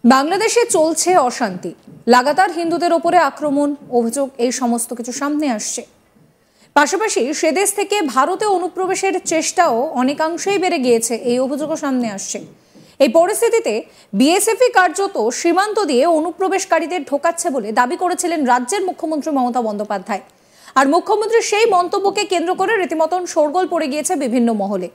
বাংলাদেশে চলছে অশান্তি, লাগাতার হিন্দুদের ওপরে আক্রমণ, অভিযোগ এই সমস্ত কিছু সামনে আসছে। পাশাপাশি সে দেশ থেকে ভারতে অনুপ্রবেশের চেষ্টাও অনেকাংশেই বেড়ে গিয়েছে, এই অভিযোগও সামনে আসছে। এই পরিস্থিতিতে বিএসএফই কার্যত সীমান্ত দিয়ে অনুপ্রবেশকারীদের ঢোকাচ্ছে বলে দাবি করেছিলেন রাজ্যের মুখ্যমন্ত্রী মমতা বন্দ্যোপাধ্যায়। আর মুখ্যমন্ত্রীর সেই মন্তব্যকে কেন্দ্র করে রীতিমতন শোরগোল পড়ে গিয়েছে বিভিন্ন মহলে।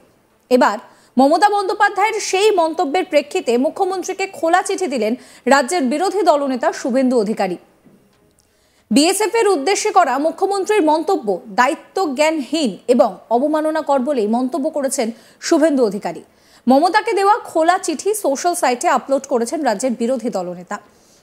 এবার মমতা বন্দ্যোপাধ্যায়ের সেই মন্তব্যের প্রেক্ষিতে মুখ্যমন্ত্রীকে খোলা চিঠি দিলেন রাজ্যের বিরোধী দলনেতা শুভেন্দু অধিকারী। বিএসএফ এর উদ্দেশ্যে করা মুখ্যমন্ত্রীর মন্তব্য দায়িত্ব জ্ঞানহীন এবং অবমাননাকর বলেই মন্তব্য করেছেন শুভেন্দু অধিকারী। মমতাকে দেওয়া খোলা চিঠি সোশ্যাল সাইটে আপলোড করেছেন রাজ্যের বিরোধী দলনেতা।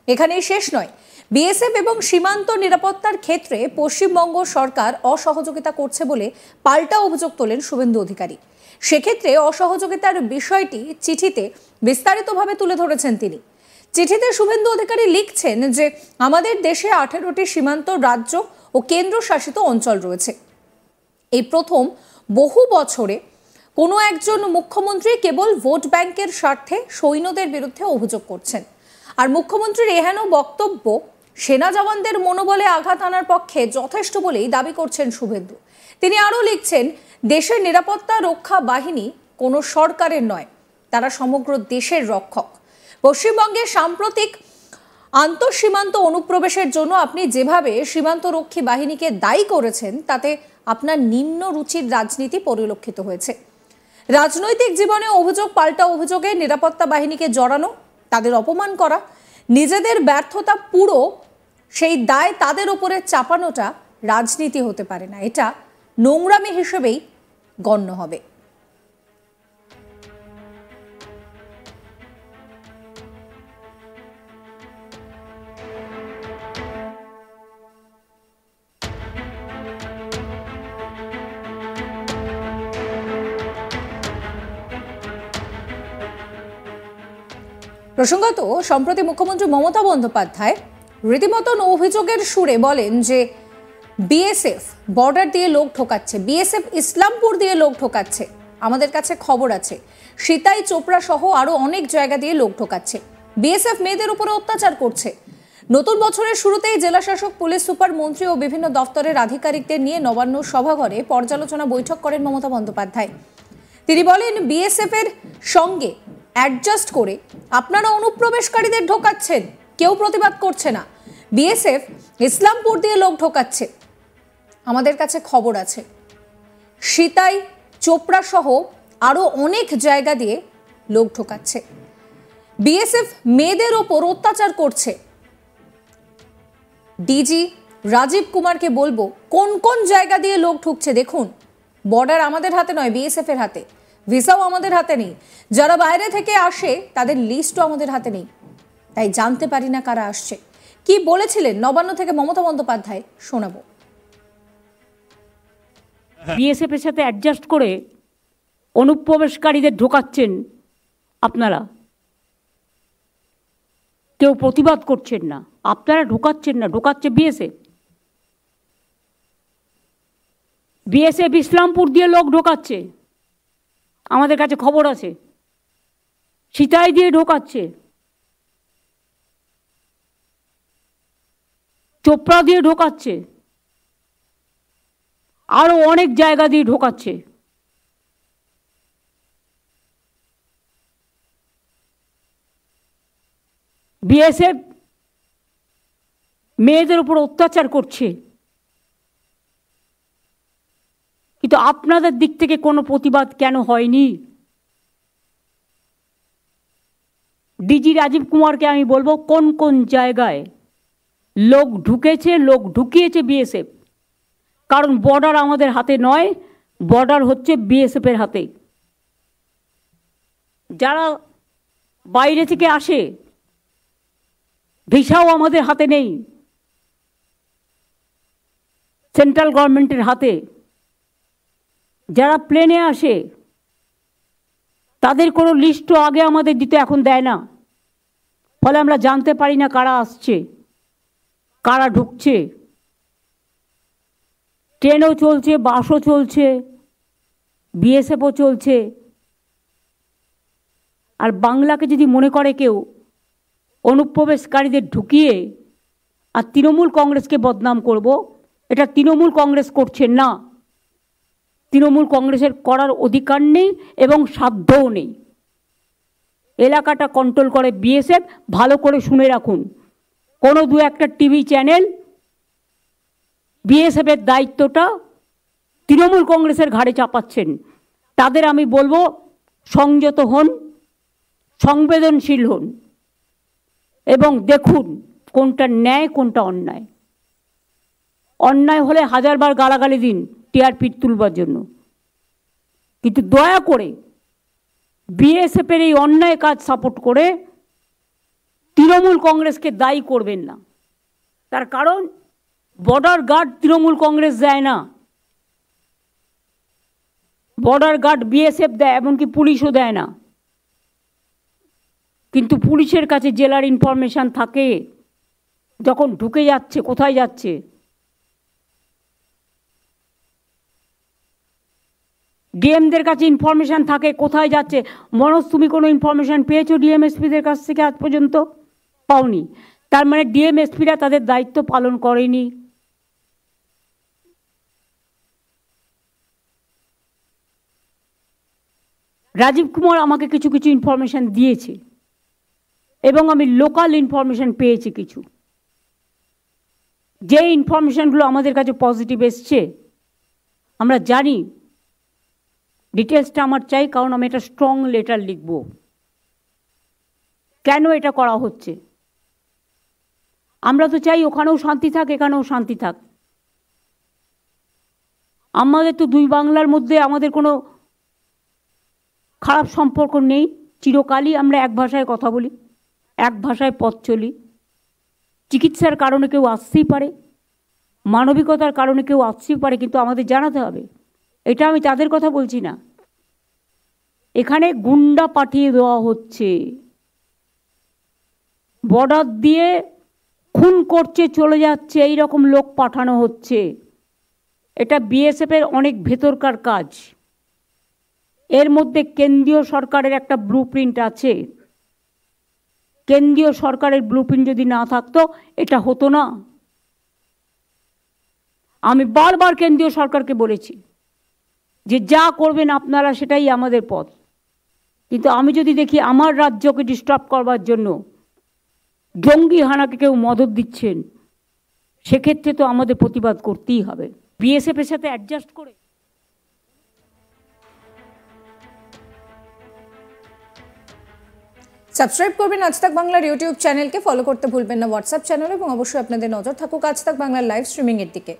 এখানেই শেষ নয়, বিএসএফ এবং সীমান্ত নিরাপত্তার ক্ষেত্রে পশ্চিমবঙ্গ সরকার অসহযোগিতা করছে বলে পাল্টা অভিযোগ তোলেন শুভেন্দু অধিকারী। সেক্ষেত্রে অসহযোগিতার বিষয়টি চিঠিতে বিস্তারিতভাবে তুলে ধরেছেন তিনি। চিঠিতে শুভেন্দু অধিকারী লিখছেন যে আমাদের দেশে 18টি সীমান্ত রাজ্য ও কেন্দ্রশাসিত অঞ্চল রয়েছে। এই প্রথম বহু বছরে কোনো একজন মুখ্যমন্ত্রী কেবল ভোট ব্যাংকের স্বার্থে সৈন্যদের বিরুদ্ধে অভিযোগ করছেন। আর মুখ্যমন্ত্রীর এহেন বক্তব্য সেনা জওয়ানদের মনোবলে আঘাত আনার পক্ষে যথেষ্ট বলেই দাবি করছেন শুভেন্দু। তিনি আরও লিখছেন, দেশের নিরাপত্তা রক্ষা বাহিনী কোনো সরকারের নয়, তারা সমগ্র দেশের রক্ষক। পশ্চিমবঙ্গের সাম্প্রতিক আন্তঃসীমান্ত অনুপ্রবেশের জন্য আপনি যেভাবে সীমান্তরক্ষী বাহিনীকে দায়ী করেছেন, তাতে আপনার নিম্ন রুচির রাজনীতি পরিলক্ষিত হয়েছে। রাজনৈতিক জীবনে অভিযোগ পাল্টা অভিযোগে নিরাপত্তা বাহিনীকে জড়ানো, তাদের অপমান করা, নিজেদের ব্যর্থতা পুরো সেই দায় তাদের উপরে চাপানোটা রাজনীতি হতে পারে না, এটা নোংরামি হিসেবেই গণ্য হবে। প্রসঙ্গত, সম্প্রতি মুখ্যমন্ত্রী মমতা বন্দ্যোপাধ্যায় রীতিমতন অভিযোগের সুরে বলেন যে বিএসএফ বর্ডার দিয়ে লোক ঢোকাচ্ছে, বিএসএফ ইসলামপুর দিয়ে লোক ঢোকাচ্ছে, আমাদের কাছে খবর আছে, সিতাই চোপড়া সহ আরো অনেক জায়গা দিয়ে লোক ঢোকাচ্ছে, বিএসএফ মেয়েদের উপরে অত্যাচার করছে। নতুন বছরের শুরুতেই জেলা শাসক, পুলিশ সুপার, মন্ত্রী ও বিভিন্ন দপ্তরের আধিকারিকদের নিয়ে নবান্ন সভাঘরে পর্যালোচনা বৈঠক করেন মমতা বন্দ্যোপাধ্যায়। তিনি বলেন, বিএসএফ এর সঙ্গে অ্যাডজাস্ট করে আপনারা অনুপ্রবেশকারীদের ঢোকাচ্ছেন, কেউ প্রতিবাদ করছে না। বিএসএফ ইসলামপুর দিয়ে লোক ঢোকাচ্ছে, আমাদের কাছে খবর আছে, সিতাই চোপড়া সহ আরো অনেক জায়গা দিয়ে লোক ঢোকাচ্ছে। বিএসএফ মেয়েদের ওপর অত্যাচার করছে। ডিজি রাজীব কুমারকে বলবো কোন কোন জায়গা দিয়ে লোক ঢুকছে দেখুন। বর্ডার আমাদের হাতে নয়, বিএসএফ এর হাতে। ভিসাও আমাদের হাতে নেই, যারা বাইরে থেকে আসে তাদের লিস্টও আমাদের হাতে নেই, তাই জানতে পারি না কারা আসছে। কি বলেছিলেন নবান্ন থেকে মমতা বন্দ্যোপাধ্যায়, শোনাবো। বিএসএফ এর সাথে অ্যাডজাস্ট করে অনুপ্রবেশকারীদের ঢোকাচ্ছেন আপনারা, কেউ প্রতিবাদ করছেন না, আপনারা ঢোকাচ্ছেন না, ঢোকাচ্ছে বিএসএফ। বিএসএফ ইসলামপুর দিয়ে লোক ঢোকাচ্ছে, আমাদের কাছে খবর আছে, সিতাই দিয়ে ঢোকাচ্ছে, চোপড়া দিয়ে ঢোকাচ্ছে, আরো অনেক জায়গা দিয়ে ঢোকাচ্ছে। বিএসএফ মেয়েদের উপর অত্যাচার করছে, কিন্তু আপনাদের দিক থেকে কোনো প্রতিবাদ কেন হয়নি? ডিজি রাজীব কুমারকে আমি বলবো কোন কোন জায়গায় লোক ঢুকেছে, লোক ঢুকিয়েছে বিএসএফ। কারণ বর্ডার আমাদের হাতে নয়, বর্ডার হচ্ছে বিএসএফ এর হাতে। যারা বাইরে থেকে আসে, ভিসাও আমাদের হাতে নেই, সেন্ট্রাল গভর্নমেন্টের হাতে। যারা প্লেনে আসে তাদের কোনো লিস্টও আগে আমাদের দিতে এখন দেয় না, ফলে আমরা জানতে পারি না কারা আসছে, কারা ঢুকছে। ট্রেনও চলছে, বাসও চলছে, বিএসএফও চলছে। আর বাংলাকে যদি মনে করে কেউ অনুপ্রবেশকারীদের ঢুকিয়ে আর তৃণমূল কংগ্রেসকে বদনাম করব, এটা তৃণমূল কংগ্রেস করছে না। তৃণমূল কংগ্রেসের করার অধিকার নেই এবং সাধ্যও নেই। এলাকাটা কন্ট্রোল করে বিএসএফ। ভালো করে শুনে রাখুন, কোনো দু একটা টিভি চ্যানেল বিএসএফের দায়িত্বটা তৃণমূল কংগ্রেসের ঘাড়ে চাপাচ্ছেন। তাদের আমি বলবো সংযত হন, সংবেদনশীল হন এবং দেখুন কোনটা ন্যায় কোনটা অন্যায়। অন্যায় হলে হাজারবার গালাগালি দিন টিআরপি তুলবার জন্য, কিন্তু দয়া করে বিএসএফের এই অন্যায় কাজ সাপোর্ট করে তৃণমূল কংগ্রেসকে দায়ী করবেন না। তার কারণ বর্ডার গার্ড তৃণমূল কংগ্রেস দেয় না, বর্ডার গার্ড বিএসএফ দেয়, এমনকি পুলিশও দেয় না। কিন্তু পুলিশের কাছে জেলার ইনফরমেশন থাকে যখন ঢুকে যাচ্ছে, কোথায় যাচ্ছে। ডিএমদের কাছে ইনফরমেশন থাকে কোথায় যাচ্ছে। মনোজ, তুমি কোনো ইনফরমেশন পেয়েছো ডিএমএসপিদের কাছ থেকে আজ পর্যন্ত? পাওনি। তার মানে ডিএমএসপিরা তাদের দায়িত্ব পালন করেনি। রাজীব কুমার আমাকে কিছু কিছু ইনফরমেশন দিয়েছে এবং আমি লোকাল ইনফরমেশন পেয়েছি কিছু। যে ইনফরমেশনগুলো আমাদের কাছে পজিটিভ এসছে, আমরা জানি ডিটেলসটা আমার চাই, কারণ আমি একটা স্ট্রং লেটার লিখব কেন এটা করা হচ্ছে। আমরা তো চাই ওখানেও শান্তি থাক, এখানেও শান্তি থাক। আমাদের তো দুই বাংলার মধ্যে আমাদের কোনো খারাপ সম্পর্ক নেই। চিরকালই আমরা এক ভাষায় কথা বলি, এক ভাষায় পথ চলি। চিকিৎসার কারণে কেউ আসতেই পারে, মানবিকতার কারণে কেউ আসতেই পারে, কিন্তু আমাদের জানাতে হবে। এটা আমি তাদের কথা বলছি না। এখানে গুন্ডা পাঠিয়ে দেওয়া হচ্ছে, বর্ডার দিয়ে খুন করছে, চলে যাচ্ছে, এই রকম লোক পাঠানো হচ্ছে। এটা বিএসএফের অনেক ভেতরকার কাজ। এর মধ্যে কেন্দ্রীয় সরকারের একটা ব্লুপ্রিন্ট আছে। কেন্দ্রীয় সরকারের ব্লুপ্রিন্ট যদি না থাকতো এটা হতো না। আমি বারবার কেন্দ্রীয় সরকারকে বলেছি যে যা করবেন আপনারা সেটাই আমাদের পথ, কিন্তু আমি যদি দেখি আমার রাজ্যকে ডিস্টার্ব করবার জন্য জঙ্গি হানাকে কেউ মদত দিচ্ছেন, সেক্ষেত্রে তো আমাদের প্রতিবাদ করতেই হবে বিএসএফের সাথে অ্যাডজাস্ট করে। সাবস্ক্রাইব করবেন আজ তাক বাংলার ইউটিউব চ্যানেলকে, ফলো করতে ভুলবেন না হোয়াটসঅ্যাপ চ্যানেল, এবং অবশ্যই আপনাদের নজর থাকুক আজ তাক বাংলার লাইভ স্ট্রিমিং এর দিকে।